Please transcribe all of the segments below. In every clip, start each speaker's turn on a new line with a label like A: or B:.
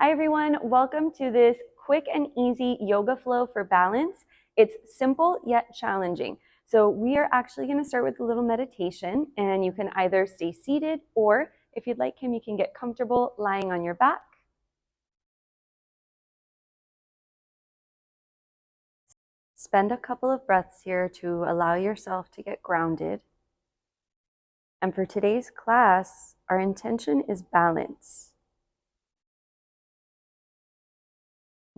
A: Hi everyone, welcome to this quick and easy yoga flow for balance. It's simple yet challenging. So we are actually going to start with a little meditation, and you can either stay seated or if you'd like, Kim, you can get comfortable lying on your back. Spend a couple of breaths here to allow yourself to get grounded. And for today's class, our intention is balance.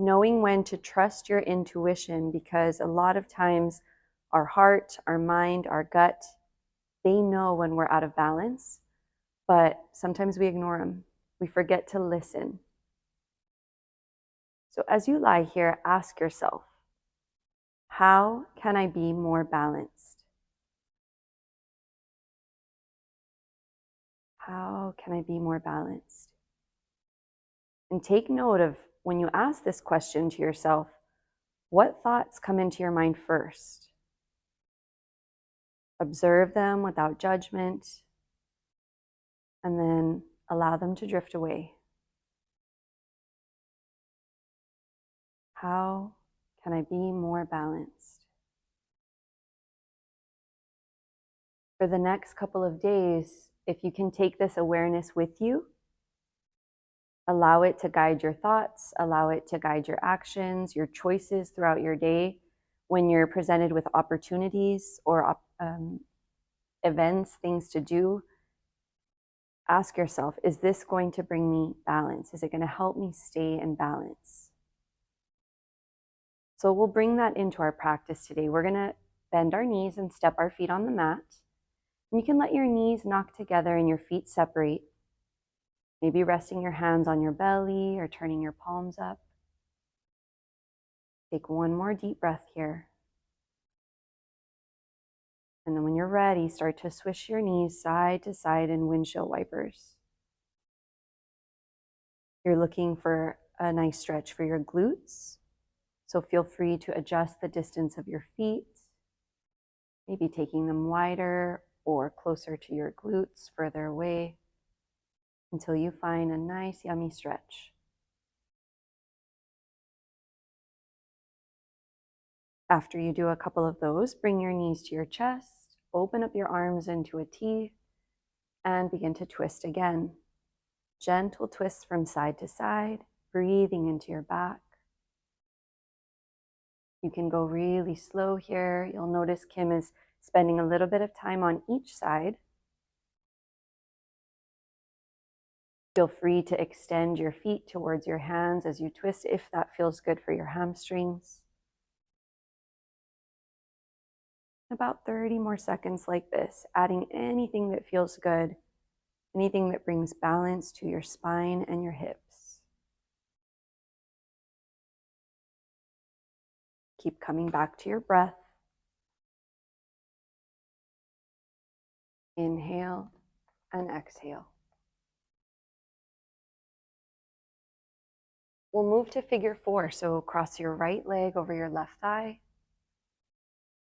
A: Knowing when to trust your intuition, because a lot of times our heart, our mind, our gut, they know when we're out of balance, but sometimes we ignore them. We forget to listen. So as you lie here, ask yourself, how can I be more balanced? How can I be more balanced? And take note of when you ask this question to yourself, what thoughts come into your mind first? Observe them without judgment, and then allow them to drift away. How can I be more balanced? For the next couple of days, if you can take this awareness with you, allow it to guide your thoughts, allow it to guide your actions, your choices throughout your day. When you're presented with opportunities or events, things to do, ask yourself, is this going to bring me balance? Is it going to help me stay in balance? So we'll bring that into our practice today. We're going to bend our knees and step our feet on the mat. And you can let your knees knock together and your feet separate. Maybe resting your hands on your belly or turning your palms up. Take one more deep breath here. And then when you're ready, start to swish your knees side to side in windshield wipers. You're looking for a nice stretch for your glutes. So feel free to adjust the distance of your feet, maybe taking them wider or closer to your glutes, further away, until you find a nice, yummy stretch. After you do a couple of those, bring your knees to your chest, open up your arms into a T, and begin to twist again. Gentle twists from side to side, breathing into your back. You can go really slow here. You'll notice Kim is spending a little bit of time on each side. Feel free to extend your feet towards your hands as you twist if that feels good for your hamstrings. About 30 more seconds like this, adding anything that feels good, anything that brings balance to your spine and your hips. Keep coming back to your breath. Inhale and exhale. We'll move to figure four. So cross your right leg over your left thigh.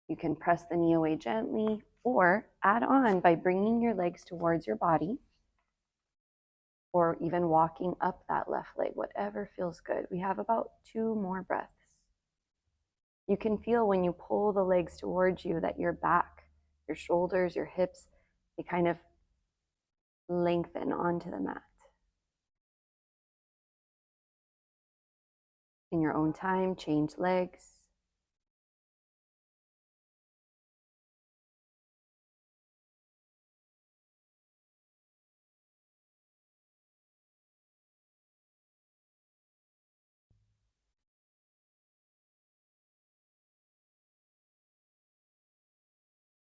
A: You can press the knee away gently or add on by bringing your legs towards your body or even walking up that left leg, whatever feels good. We have about 2 more breaths. You can feel when you pull the legs towards you that your back, your shoulders, your hips, they kind of lengthen onto the mat. In your own time, change legs.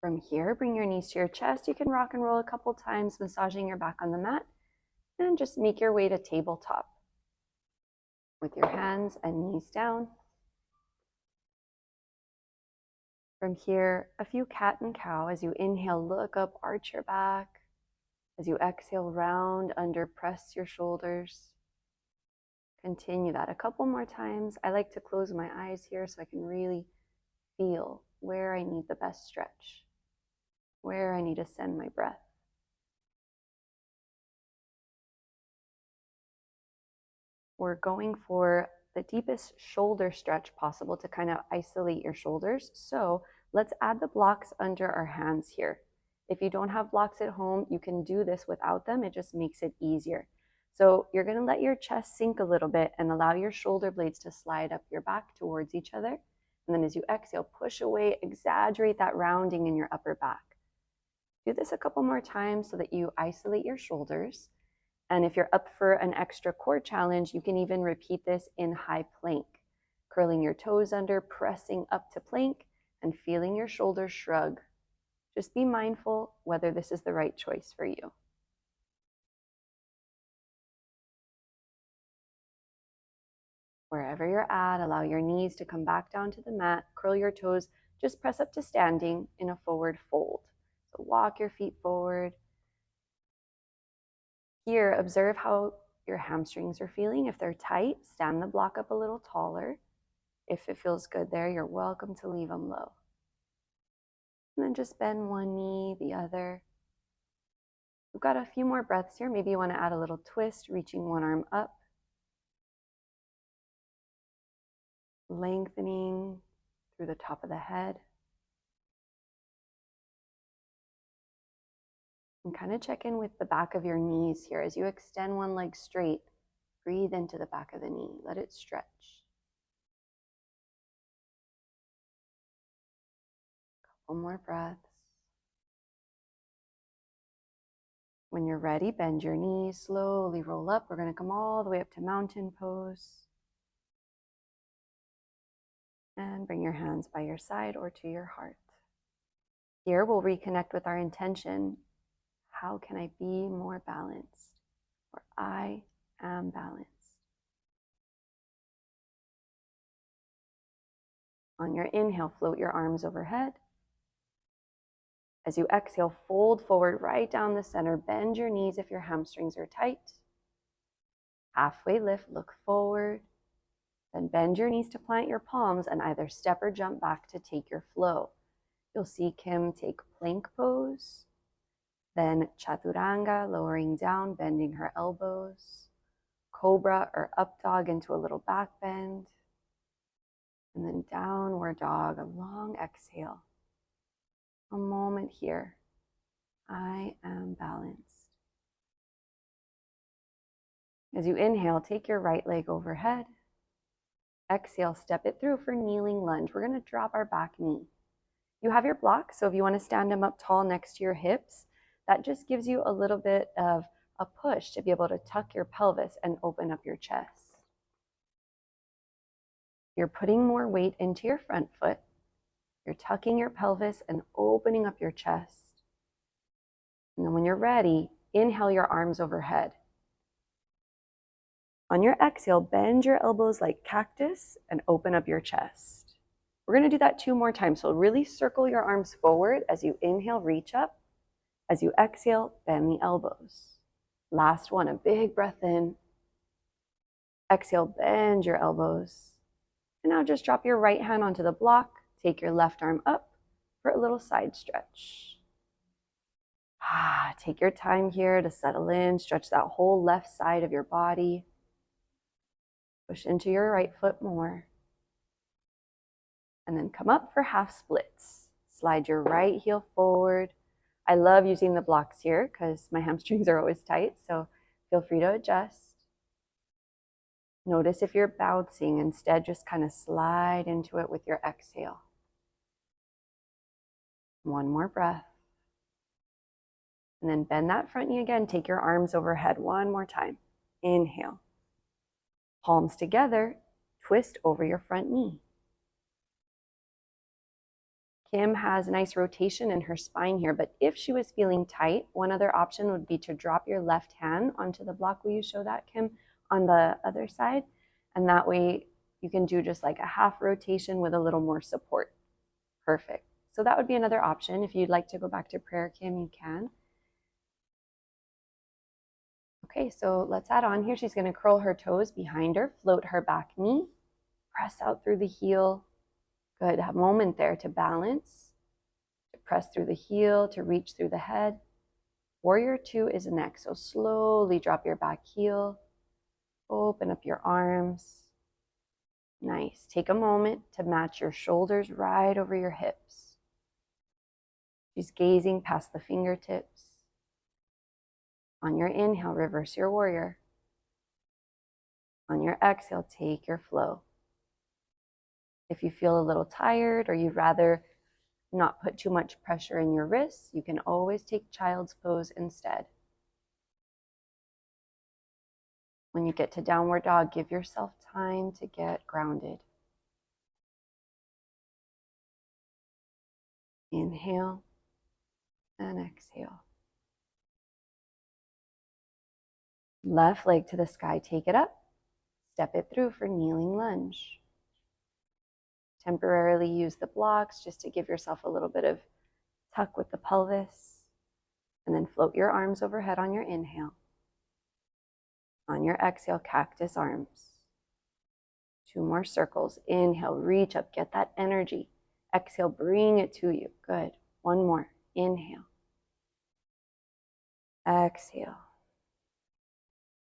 A: From here, bring your knees to your chest. You can rock and roll a couple times, massaging your back on the mat, and just make your way to tabletop with your hands and knees down. From here, a few cat and cow. As you inhale, look up, arch your back. As you exhale, round under, press your shoulders. Continue that a couple more times. I like to close my eyes here so I can really feel where I need the best stretch, where I need to send my breath. we're going for the deepest shoulder stretch possible to kind of isolate your shoulders. So let's add the blocks under our hands here. If you don't have blocks at home, you can do this without them. It just makes it easier. So you're going to let your chest sink a little bit and allow your shoulder blades to slide up your back towards each other. And then as you exhale, push away, exaggerate that rounding in your upper back. Do this a couple more times so that you isolate your shoulders. And if you're up for an extra core challenge, you can even repeat this in high plank, curling your toes under, pressing up to plank, and feeling your shoulders shrug. Just be mindful whether this is the right choice for you. Wherever you're at, allow your knees to come back down to the mat, curl your toes, just press up to standing in a forward fold. So walk your feet forward. Here, observe how your hamstrings are feeling. If they're tight, stand the block up a little taller. If it feels good there, you're welcome to leave them low. And then just bend one knee, the other. We've got a few more breaths here. Maybe you want to add a little twist, reaching one arm up. Lengthening through the top of the head. And kind of check in with the back of your knees here. As you extend one leg straight, breathe into the back of the knee. Let it stretch. Couple more breaths. When you're ready, bend your knees, slowly roll up. We're going to come all the way up to mountain pose. And bring your hands by your side or to your heart. Here we'll reconnect with our intention. How can I be more balanced? Or I am balanced. On your inhale, float your arms overhead. As you exhale, fold forward right down the center. Bend your knees if your hamstrings are tight. Halfway lift, look forward. Then bend your knees to plant your palms and either step or jump back to take your flow. You'll see Kim take plank pose. Then chaturanga, lowering down, bending her elbows. Cobra or up dog into a little back bend. And then downward dog, a long exhale. A moment here. I am balanced. As you inhale, take your right leg overhead. Exhale, step it through for kneeling lunge. We're going to drop our back knee. You have your blocks, so if you want to stand them up tall next to your hips, that just gives you a little bit of a push to be able to tuck your pelvis and open up your chest. You're putting more weight into your front foot. You're tucking your pelvis and opening up your chest. And then when you're ready, inhale your arms overhead. On your exhale, bend your elbows like cactus and open up your chest. We're going to do that 2 more times. So really circle your arms forward as you inhale, reach up. As you exhale, bend the elbows. Last one, a big breath in. Exhale, bend your elbows. And now just drop your right hand onto the block. Take your left arm up for a little side stretch. Take your time here to settle in. Stretch that whole left side of your body. Push into your right foot more. And then come up for half splits. Slide your right heel forward. I love using the blocks here because my hamstrings are always tight, so feel free to adjust. Notice if you're bouncing. Instead, just kind of slide into it with your exhale. One more breath. And then bend that front knee again. Take your arms overhead one more time. Inhale. Palms together, twist over your front knee. Kim has a nice rotation in her spine here, but if she was feeling tight, one other option would be to drop your left hand onto the block. Will you show that, Kim, on the other side? And that way you can do just like a half rotation with a little more support. Perfect. So that would be another option. If you'd like to go back to prayer, Kim, you can. Okay, so let's add on here. She's going to curl her toes behind her, float her back knee, press out through the heel. Good. A moment there to balance, to press through the heel, to reach through the head. Warrior 2 is next. So slowly drop your back heel, Open up your arms. Nice. Take a moment to match your shoulders right over your hips. She's gazing past the fingertips. On your inhale, reverse your warrior. On your exhale, take your flow. If you feel a little tired or you'd rather not put too much pressure in your wrists, you can always take child's pose instead. When you get to downward dog, give yourself time to get grounded. Inhale and exhale. Left leg to the sky, take it up. Step it through for kneeling lunge. Temporarily use the blocks just to give yourself a little bit of tuck with the pelvis. And then float your arms overhead on your inhale. On your exhale, cactus arms. 2 more circles. Inhale, reach up, get that energy. Exhale, bring it to you. Good. 1 more. Inhale. Exhale.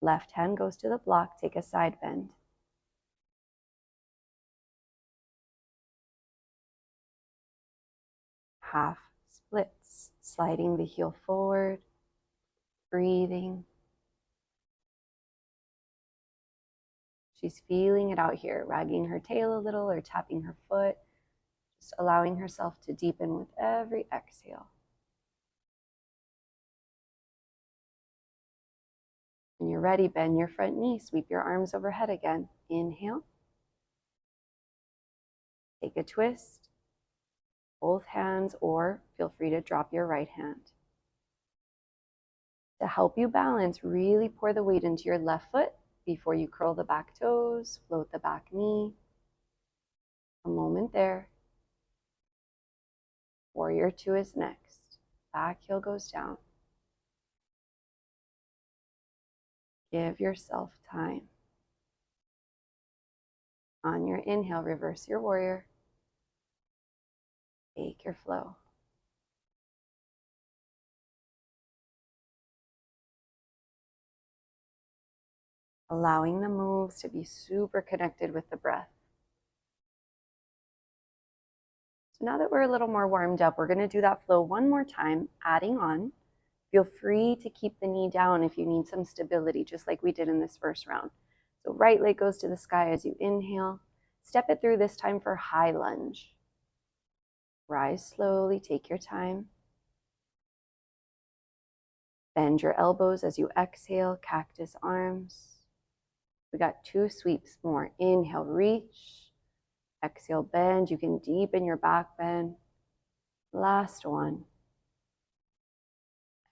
A: Left hand goes to the block. Take a side bend. Half splits. Sliding the heel forward. Breathing. She's feeling it out here, wagging her tail a little or tapping her foot. Just allowing herself to deepen with every exhale. When you're ready, bend your front knee, sweep your arms overhead again. Inhale. Take a twist. Both hands, or feel free to drop your right hand. To help you balance, really pour the weight into your left foot before you curl the back toes, float the back knee. A moment there. Warrior 2 is next. Back heel goes down. Give yourself time. On your inhale, reverse your warrior. Take your flow. Allowing the moves to be super connected with the breath. So now that we're a little more warmed up, we're going to do that flow one more time, adding on. Feel free to keep the knee down if you need some stability, just like we did in this first round. So right leg goes to the sky as you inhale. Step it through this time for high lunge. Rise slowly, take your time. Bend your elbows as you exhale, cactus arms. We got 2 sweeps more. Inhale, reach. Exhale, bend. You can deepen your back bend. Last one.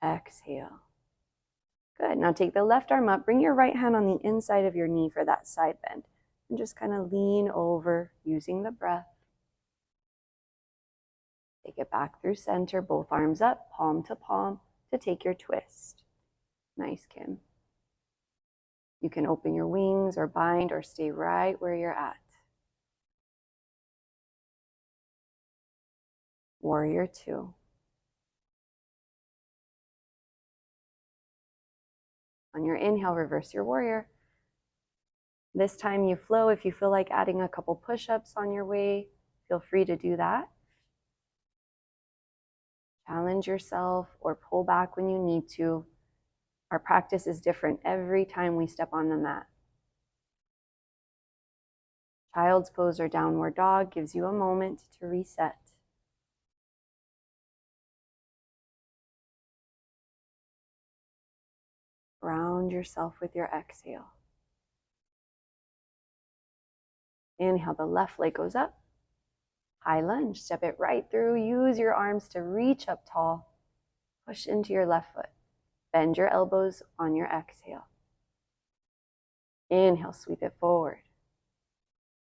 A: Exhale. Good. Now take the left arm up. Bring your right hand on the inside of your knee for that side bend. And just kind of lean over using the breath. Take it back through center. Both arms up, palm to palm, to take your twist. Nice, Kim. You can open your wings or bind or stay right where you're at. Warrior 2. On your inhale, reverse your warrior. This time you flow. If you feel like adding a couple push-ups on your way, feel free to do that. Challenge yourself or pull back when you need to. Our practice is different every time we step on the mat. Child's pose or downward dog gives you a moment to reset. Ground yourself with your exhale. Inhale, the left leg goes up. High lunge, step it right through. Use your arms to reach up tall. Push into your left foot. Bend your elbows on your exhale. Inhale, sweep it forward.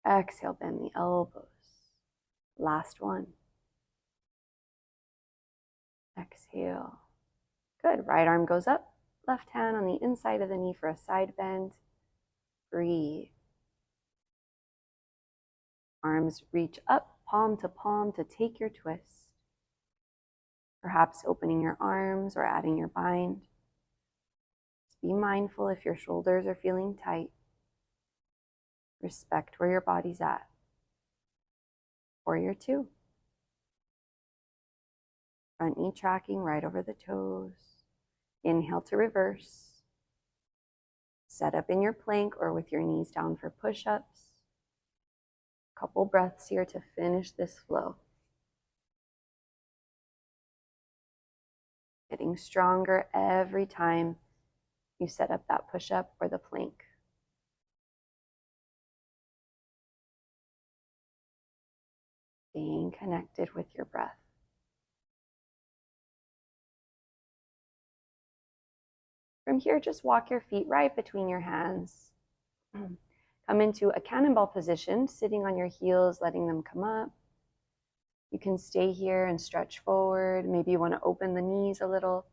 A: Exhale, bend the elbows. Last one. Exhale. Good. Right arm goes up. Left hand on the inside of the knee for a side bend. Breathe. Arms reach up, palm to take your twist. Perhaps opening your arms or adding your bind. Just be mindful if your shoulders are feeling tight. Respect where your body's at. Warrior two. Front knee tracking right over the toes. Inhale to reverse. Set up in your plank or with your knees down for push-ups. Couple breaths here to finish this flow. Getting stronger every time you set up that push-up or the plank. Staying connected with your breath. From here, just walk your feet right between your hands. Come into a cannonball position, sitting on your heels, letting them come up. You can stay here and stretch forward. Maybe you want to open the knees a little.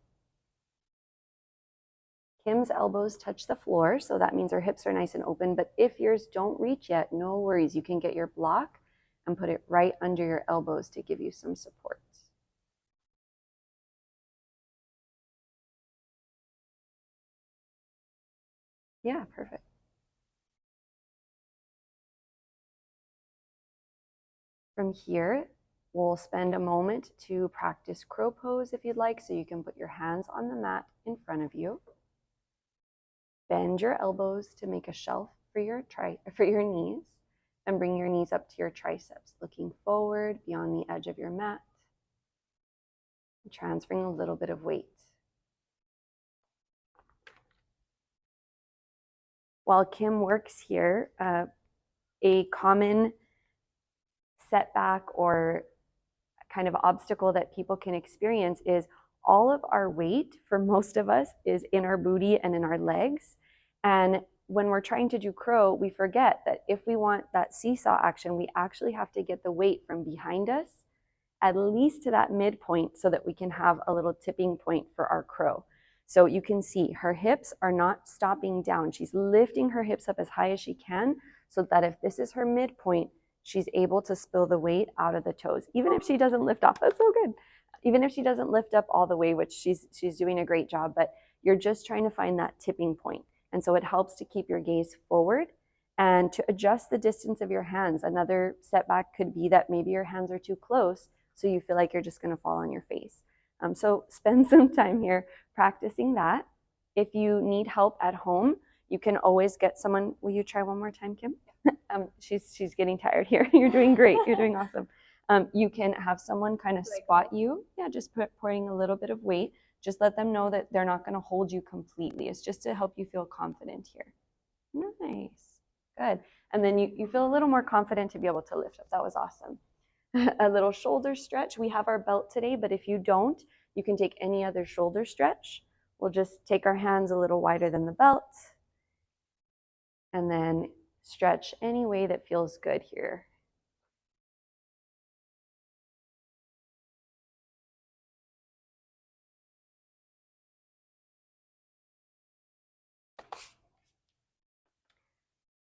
A: Kim's elbows touch the floor, so that means her hips are nice and open. But if yours don't reach yet, no worries. You can get your block and put it right under your elbows to give you some support. Yeah, perfect. From here, we'll spend a moment to practice crow pose if you'd like, so you can put your hands on the mat in front of you. Bend your elbows to make a shelf for your knees, and bring your knees up to your triceps, looking forward beyond the edge of your mat, and transferring a little bit of weight. While Kim works here, a common setback or kind of obstacle that people can experience is all of our weight, for most of us, is in our booty and in our legs. And when we're trying to do crow, we forget that if we want that seesaw action, we actually have to get the weight from behind us, at least to that midpoint, so that we can have a little tipping point for our crow. So you can see her hips are not stopping down. She's lifting her hips up as high as she can, so that if this is her midpoint, she's able to spill the weight out of the toes. Even if she doesn't lift off, that's so good. Even if she doesn't lift up all the way, which she's doing a great job, but you're just trying to find that tipping point. And so it helps to keep your gaze forward and to adjust the distance of your hands. Another setback could be that maybe your hands are too close, so you feel like you're just gonna fall on your face. So spend some time here practicing that. If you need help at home, you can always get someone. Will you try one more time, Kim? She's getting tired here. You're doing great. You're doing awesome. You can have someone kind of spot you. Yeah, just pouring a little bit of weight. Just let them know that they're not going to hold you completely. It's just to help you feel confident here. Nice. Good. And then you feel a little more confident to be able to lift up. That was awesome. A little shoulder stretch. We have our belt today, but if you don't, you can take any other shoulder stretch. We'll just take our hands a little wider than the belt, and then stretch any way that feels good here.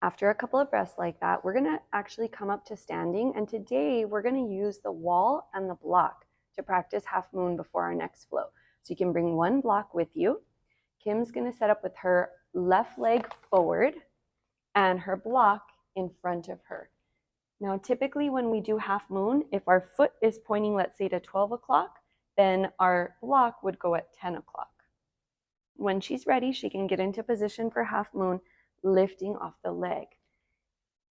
A: After a couple of breaths like that, we're gonna actually come up to standing, and today we're gonna use the wall and the block to practice half moon before our next flow. So you can bring one block with you. Kim's gonna set up with her left leg forward and her block in front of her. Now, typically when we do half moon, if our foot is pointing, let's say, to 12 o'clock, then our block would go at 10 o'clock. When she's ready, she can get into position for half moon, lifting off the leg.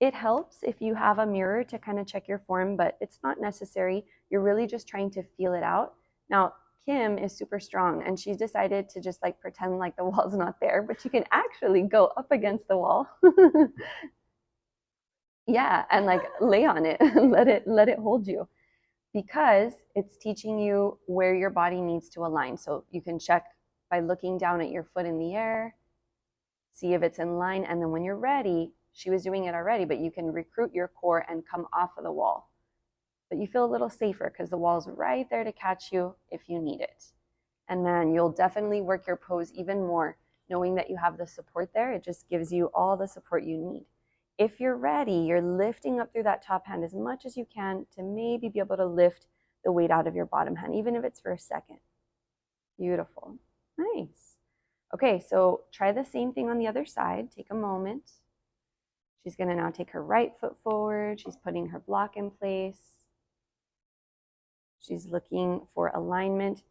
A: It helps if you have a mirror to kind of check your form, but it's not necessary. You're really just trying to feel it out. Now, Kim is super strong, and she decided to just like pretend like the wall's not there, but you can actually go up against the wall. Yeah, and like lay on it, let it hold you, because it's teaching you where your body needs to align. So you can check by looking down at your foot in the air, see if it's in line, and then when you're ready, she was doing it already, but you can recruit your core and come off of the wall. But you feel a little safer because the wall's right there to catch you if you need it. And then you'll definitely work your pose even more, knowing that you have the support there. It just gives you all the support you need. If you're ready, you're lifting up through that top hand as much as you can to maybe be able to lift the weight out of your bottom hand, even if it's for a second. Beautiful. Nice. Okay, so try the same thing on the other side. Take a moment. She's going to now take her right foot forward. She's putting her block in place. She's looking for alignment.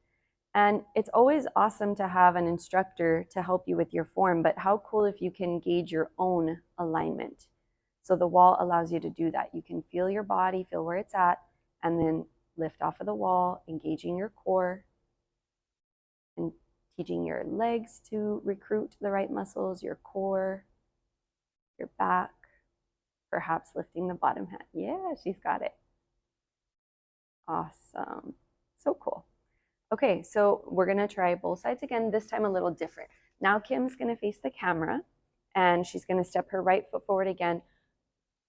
A: And it's always awesome to have an instructor to help you with your form, but how cool if you can gauge your own alignment. So the wall allows you to do that. You can feel your body, feel where it's at, and then lift off of the wall, engaging your core and teaching your legs to recruit the right muscles, your core, your back, perhaps lifting the bottom hand. Yeah, she's got it. Awesome. So cool. Okay, so we're gonna try both sides again, this time a little different. Now Kim's gonna face the camera and she's gonna step her right foot forward again.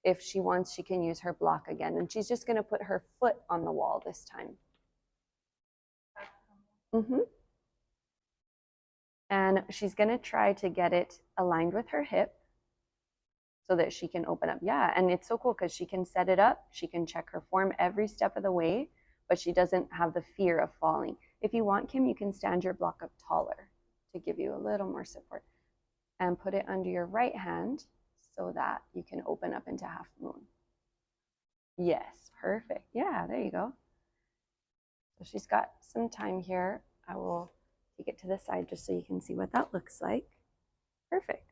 A: If she wants, she can use her block again. And she's just gonna put her foot on the wall this time. And she's gonna try to get it aligned with her hip so that she can open up. Yeah, and it's so cool because she can set it up, she can check her form every step of the way, but she doesn't have the fear of falling. If you want, Kim, you can stand your block up taller to give you a little more support and put it under your right hand so that you can open up into half moon. Yes, perfect. Yeah, there you go. So she's got some time here. I will take it to the side just so you can see what that looks like. Perfect.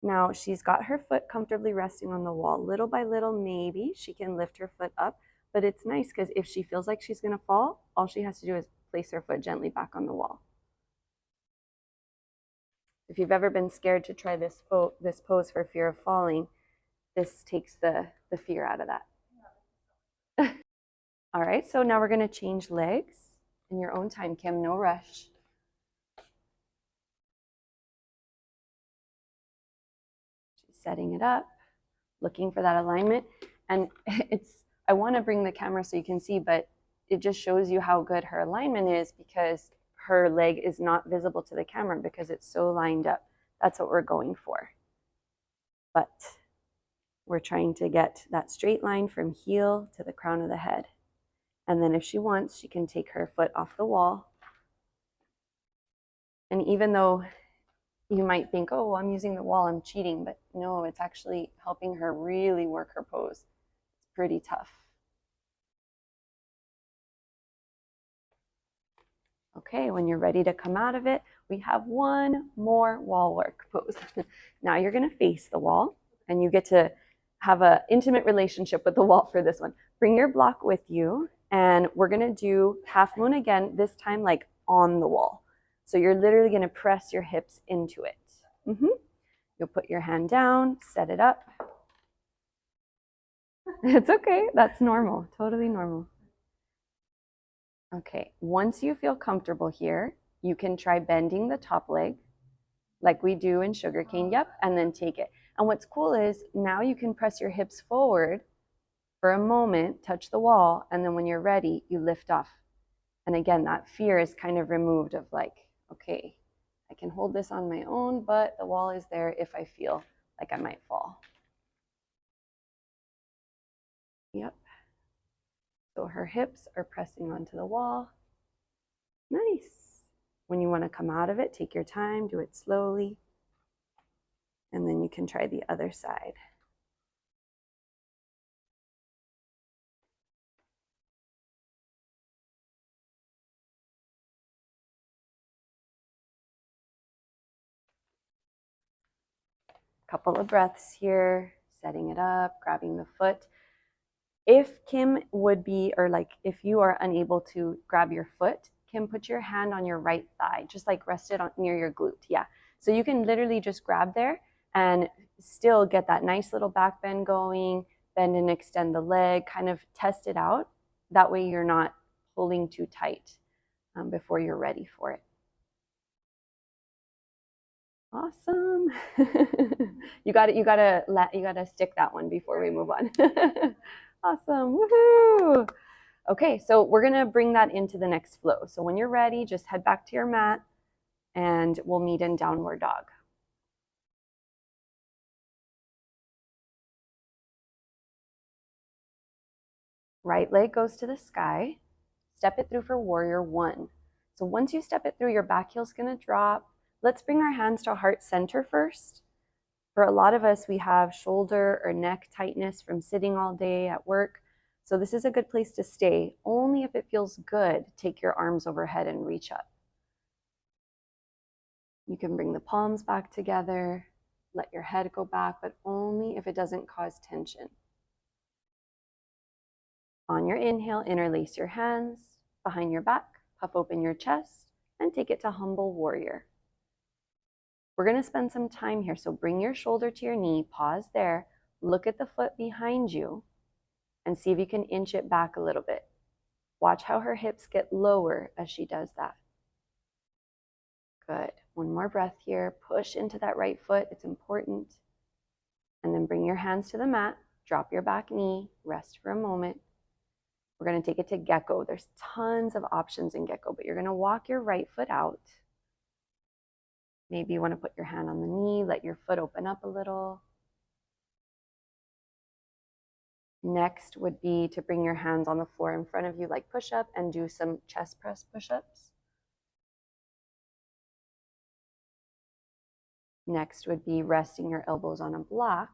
A: Now she's got her foot comfortably resting on the wall. Little by little, maybe she can lift her foot up, but it's nice because if she feels like she's gonna fall, all she has to do is place her foot gently back on the wall. If you've ever been scared to try this pose for fear of falling, this takes the fear out of that. All right, so now we're gonna change legs in your own time, Kim, no rush. Setting it up, looking for that alignment. And I want to bring the camera so you can see, but it just shows you how good her alignment is because her leg is not visible to the camera because it's so lined up. That's what we're going for. But we're trying to get that straight line from heel to the crown of the head. And then if she wants, she can take her foot off the wall. And even though you might think, oh, well, I'm using the wall, I'm cheating, but no, it's actually helping her really work her pose. It's pretty tough. Okay, when you're ready to come out of it, we have one more wall work pose. Now you're gonna face the wall and you get to have an intimate relationship with the wall for this one. Bring your block with you and we're gonna do half moon again, this time like on the wall. So you're literally gonna press your hips into it. You'll put your hand down, set it up. It's okay, that's normal, totally normal. Okay, once you feel comfortable here, you can try bending the top leg like we do in sugarcane, yep, and then take it. And what's cool is now you can press your hips forward for a moment, touch the wall, and then when you're ready, you lift off. And again, that fear is kind of removed of like, okay, I can hold this on my own, but the wall is there if I feel like I might fall. Yep. So her hips are pressing onto the wall. Nice. When you want to come out of it, take your time, do it slowly. And then you can try the other side. Couple of breaths here, setting it up, grabbing the foot. If Kim would be, or like if you are unable to grab your foot, Kim, put your hand on your right thigh, just like rest it on near your glute. Yeah. So you can literally just grab there and still get that nice little back bend going, bend and extend the leg, kind of test it out. That way you're not pulling too tight before you're ready for it. Awesome. You gotta stick that one before we move on. Awesome. Woohoo. Okay, so we're gonna bring that into the next flow. So when you're ready, just head back to your mat and we'll meet in downward dog. Right leg goes to the sky. Step it through for warrior one. So once you step it through, your back heel's gonna drop, Let's bring our hands to heart center first. For a lot of us, we have shoulder or neck tightness from sitting all day at work. So this is a good place to stay. Only if it feels good, take your arms overhead and reach up. You can bring the palms back together, let your head go back, but only if it doesn't cause tension. On your inhale, interlace your hands behind your back, puff open your chest, and take it to humble warrior. We're going to spend some time here, so bring your shoulder to your knee, pause there, look at the foot behind you, and see if you can inch it back a little bit. Watch how her hips get lower as she does that. Good. One more breath here. Push into that right foot. It's important. And then bring your hands to the mat. Drop your back knee. Rest for a moment. We're going to take it to gecko. There's tons of options in gecko, but you're going to walk your right foot out. Maybe you want to put your hand on the knee. Let your foot open up a little. Next would be to bring your hands on the floor in front of you like push-up and do some chest press push-ups. Next would be resting your elbows on a block.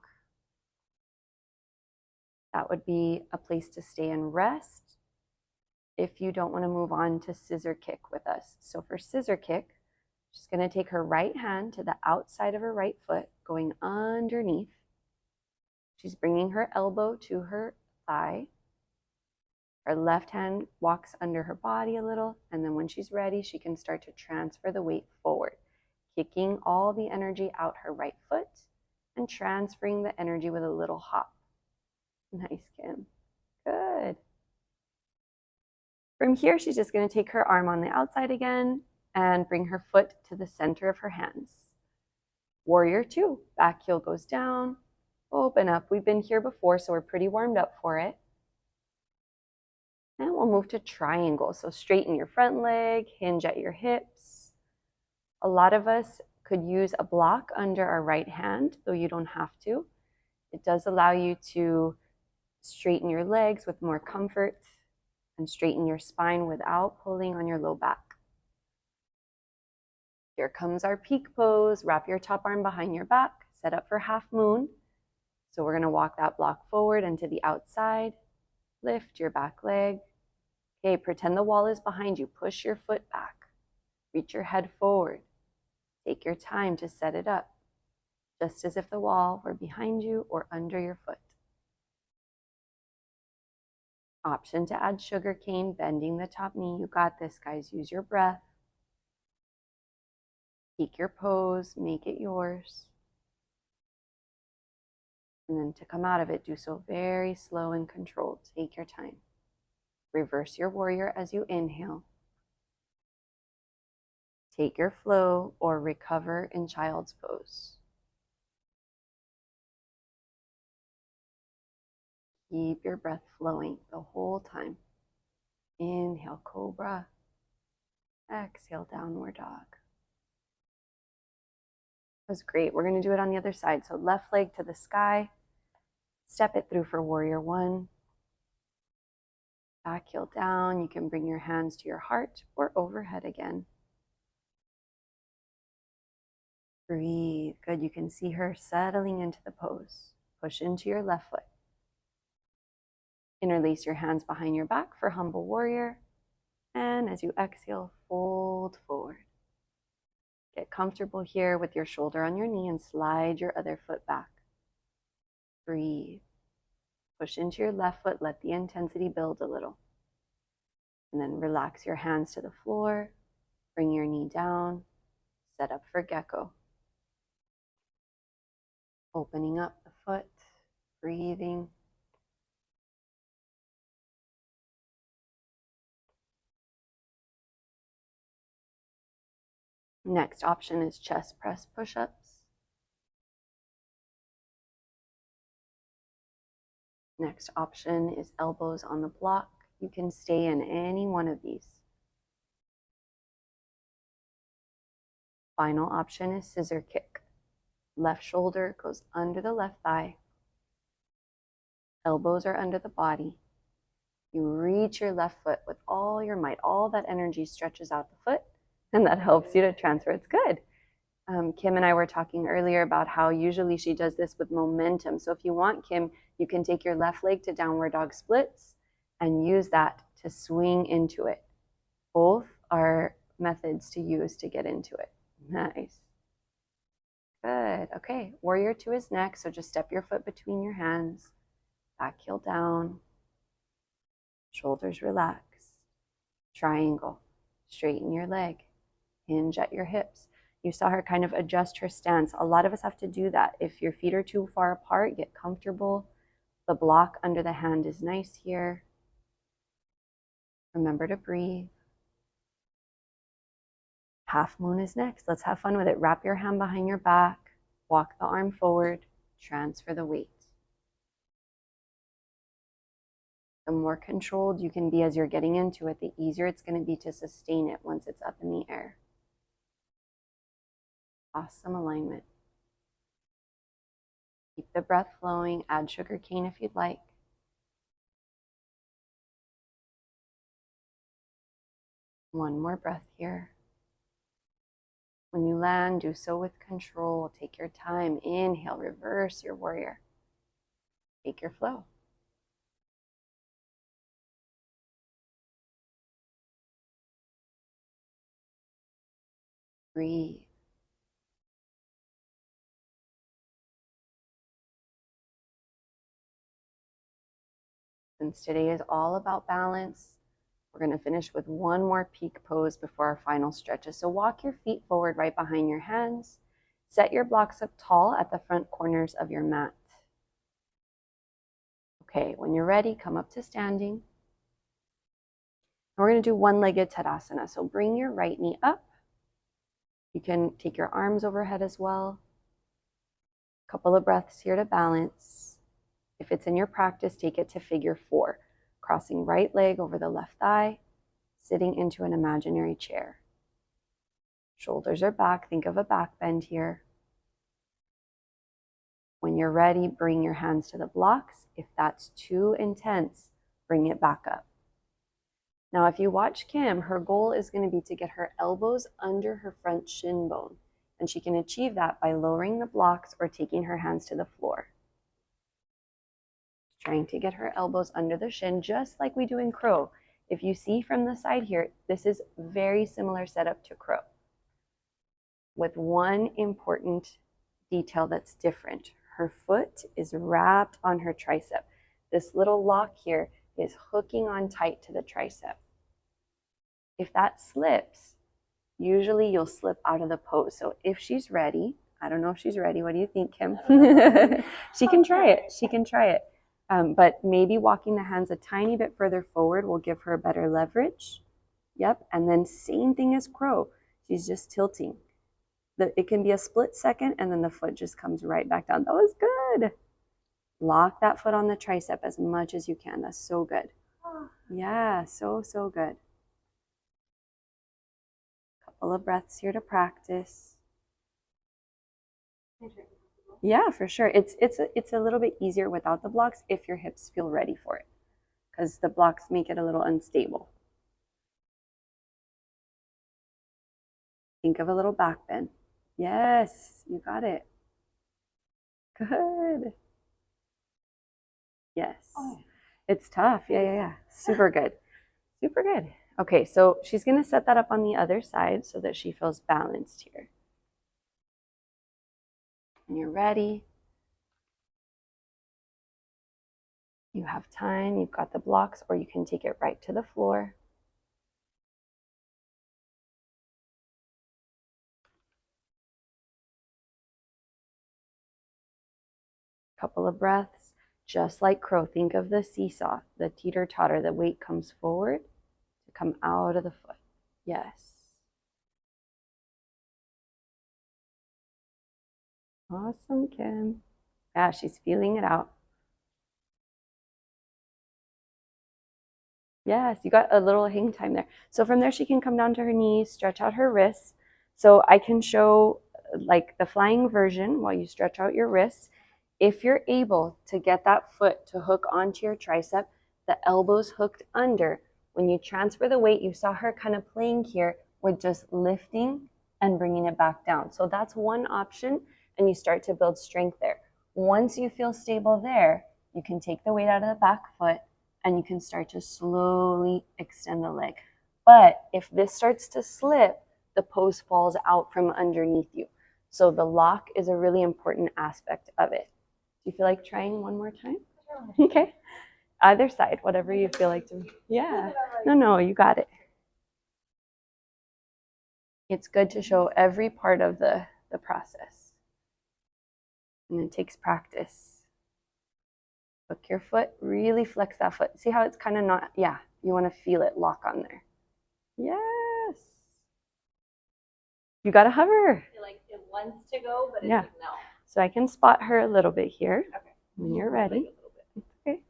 A: That would be a place to stay and rest if you don't want to move on to scissor kick with us. So for scissor kick, she's going to take her right hand to the outside of her right foot, going underneath. She's bringing her elbow to her thigh. Her left hand walks under her body a little, and then when she's ready, she can start to transfer the weight forward, kicking all the energy out her right foot and transferring the energy with a little hop. Nice, Kim. Good. From here, she's just going to take her arm on the outside again and bring her foot to the center of her hands. Warrior two. Back heel goes down. Open up. We've been here before, so we're pretty warmed up for it. And we'll move to triangle. So straighten your front leg, hinge at your hips. A lot of us could use a block under our right hand, though you don't have to. It does allow you to straighten your legs with more comfort and straighten your spine without pulling on your low back. Here comes our peak pose. Wrap your top arm behind your back. Set up for half moon. So we're going to walk that block forward and to the outside. Lift your back leg. Okay, pretend the wall is behind you. Push your foot back. Reach your head forward. Take your time to set it up, just as if the wall were behind you or under your foot. Option to add sugar cane, bending the top knee. You got this, guys. Use your breath. Peak your pose. Make it yours. And then to come out of it, do so very slow and controlled. Take your time. Reverse your warrior as you inhale. Take your flow or recover in child's pose. Keep your breath flowing the whole time. Inhale, cobra. Exhale, downward dog. That was great. We're going to do it on the other side. So left leg to the sky. Step it through for warrior one. Back heel down. You can bring your hands to your heart or overhead again. Breathe. Good. You can see her settling into the pose. Push into your left foot. Interlace your hands behind your back for humble warrior. And as you exhale, fold forward. Get comfortable here with your shoulder on your knee and slide your other foot back. Breathe. Push into your left foot. Let the intensity build a little. And then relax your hands to the floor. Bring your knee down. Set up for gecko. Opening up the foot. Breathing. Next option is chest press push-ups. Next option is elbows on the block. You can stay in any one of these. Final option is scissor kick. Left shoulder goes under the left thigh. Elbows are under the body. You reach your left foot with all your might. All that energy stretches out the foot, and that helps you to transfer. It's good. Kim and I were talking earlier about how usually she does this with momentum. So if you want, Kim, you can take your left leg to downward dog splits and use that to swing into it. Both are methods to use to get into it. Nice. Good. Okay, warrior two is next. So just step your foot between your hands, back heel down, shoulders relax, triangle, straighten your leg, hinge at your hips. You saw her kind of adjust her stance. A lot of us have to do that. If your feet are too far apart, get comfortable. The block under the hand is nice here. Remember to breathe. Half moon is next. Let's have fun with it. Wrap your hand behind your back. Walk the arm forward. Transfer the weight. The more controlled you can be as you're getting into it, the easier it's going to be to sustain it once it's up in the air. Awesome alignment. Keep the breath flowing. Add sugar cane if you'd like. One more breath here. When you land, do so with control. Take your time. Inhale, reverse your warrior. Take your flow. Breathe. Since today is all about balance, we're going to finish with one more peak pose before our final stretches. So walk your feet forward right behind your hands. Set your blocks up tall at the front corners of your mat. Okay, when you're ready, come up to standing. And we're going to do one-legged Tadasana. So bring your right knee up. You can take your arms overhead as well. A couple of breaths here to balance. If it's in your practice, take it to figure four. Crossing right leg over the left thigh, sitting into an imaginary chair. Shoulders are back. Think of a back bend here. When you're ready, bring your hands to the blocks. If that's too intense, bring it back up. Now, if you watch Kim, her goal is going to be to get her elbows under her front shin bone. And she can achieve that by lowering the blocks or taking her hands to the floor. Trying to get her elbows under the shin, just like we do in crow. If you see from the side here, this is very similar setup to crow, with one important detail that's different. Her foot is wrapped on her tricep. This little lock here is hooking on tight to the tricep. If that slips, usually you'll slip out of the pose. So if she's ready, I don't know if she's ready. What do you think, Kim? She can try it. She can try it. But maybe walking the hands a tiny bit further forward will give her a better leverage. Yep. And then same thing as crow. She's just tilting. It can be a split second and then the foot just comes right back down. That was good. Lock that foot on the tricep as much as you can. That's so good. Yeah, so good. Couple of breaths here to practice. Yeah, for sure. It's a little bit easier without the blocks if your hips feel ready for it, because the blocks make it a little unstable. Think of a little back bend. Yes, you got it. Good. Yes. It's tough. Yeah. Super good. Super good. Okay, so she's going to set that up on the other side so that she feels balanced here. When you're ready, you have time, you've got the blocks, or you can take it right to the floor. Couple of breaths, just like crow. Think of the seesaw, the teeter-totter. The weight comes forward to come out of the foot. Yes. Awesome, Kim. Yeah, she's feeling it out. Yes, you got a little hang time there. So from there, she can come down to her knees, stretch out her wrists. So I can show like the flying version while you stretch out your wrists. If you're able to get that foot to hook onto your tricep, the elbows hooked under. When you transfer the weight, you saw her kind of playing here with just lifting and bringing it back down. So that's one option, and you start to build strength there. Once you feel stable there, you can take the weight out of the back foot and you can start to slowly extend the leg. But if this starts to slip, the pose falls out from underneath you. So the lock is a really important aspect of it. Do you feel like trying one more time? Okay. Either side, whatever you feel like to. Yeah. No, you got it. It's good to show every part of the process. And it takes practice. Hook your foot, really flex that foot. See how it's kind of not, yeah, you want to feel it lock on there. Yes. You got to hover.
B: I feel like it wants to go, but it's
A: Yeah.
B: like no.
A: So I can spot her a little bit here.
B: Okay.
A: When you're ready. Okay.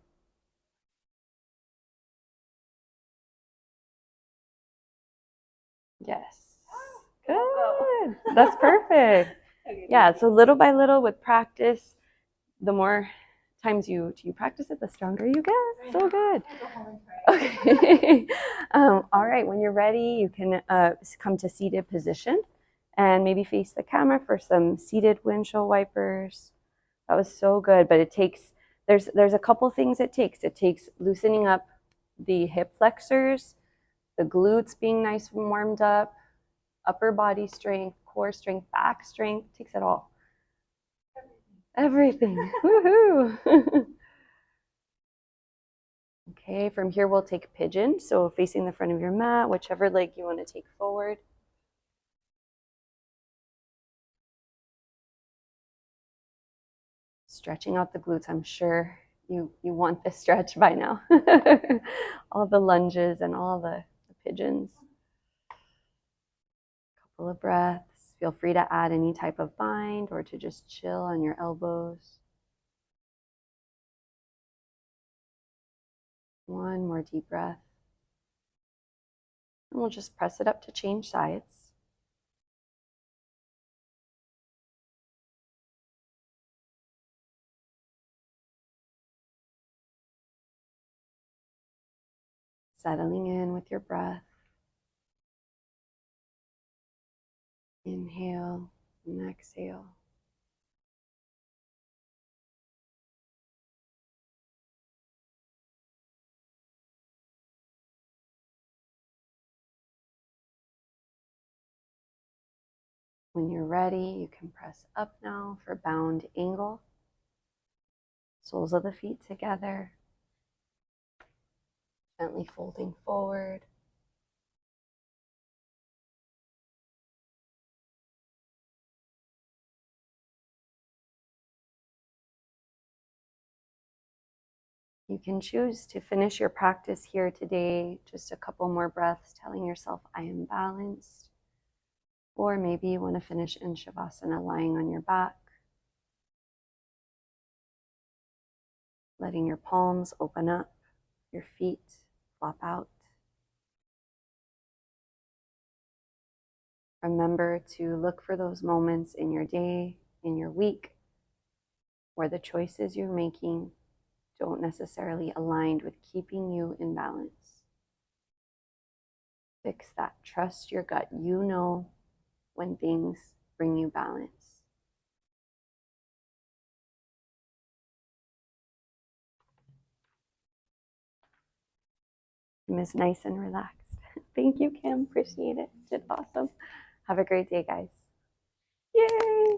A: Yes. Good. That's perfect.
B: Okay,
A: Yeah, so little by little with practice, the more times you practice it, the stronger you get. So good. Okay. All right, when you're ready, you can come to seated position and maybe face the camera for some seated windshield wipers. That was so good, but it takes, there's a couple things it takes. It takes loosening up the hip flexors, the glutes being nice and warmed up, upper body strength, core strength, back strength, takes it all. Everything. Woohoo! Okay, from here we'll take pigeon. So facing the front of your mat, whichever leg you want to take forward. Stretching out the glutes. I'm sure you want this stretch by now. All the lunges and all the pigeons. Couple of breaths. Feel free to add any type of bind or to just chill on your elbows. One more deep breath. And we'll just press it up to change sides. Settling in with your breath. Inhale and exhale. When you're ready, you can press up now for bound angle. Soles of the feet together. Gently folding forward. You can choose to finish your practice here today, just a couple more breaths, telling yourself, I am balanced. Or maybe you want to finish in Shavasana lying on your back. Letting your palms open up, your feet flop out. Remember to look for those moments in your day, in your week, where the choices you're making don't necessarily align with keeping you in balance. Fix that. Trust your gut. You know when things bring you balance. Miss Nice and relaxed. Thank you, Kim. Appreciate it. Did awesome. Have a great day, guys. Yay!